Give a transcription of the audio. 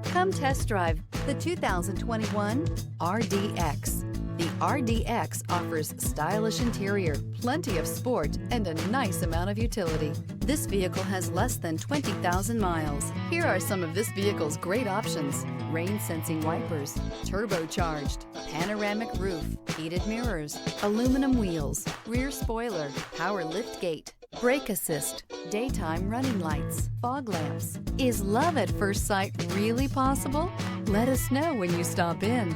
Come test drive the 2021 RDX. The RDX offers stylish interior, plenty of sport, and a nice amount of utility. This vehicle has less than 20,000 miles. Here are some of this vehicle's great options: rain-sensing wipers, turbocharged, panoramic roof, heated mirrors, aluminum wheels, rear spoiler, power liftgate, brake assist, daytime running lights, fog lamps. Is love at first sight really possible? Let us know when you stop in.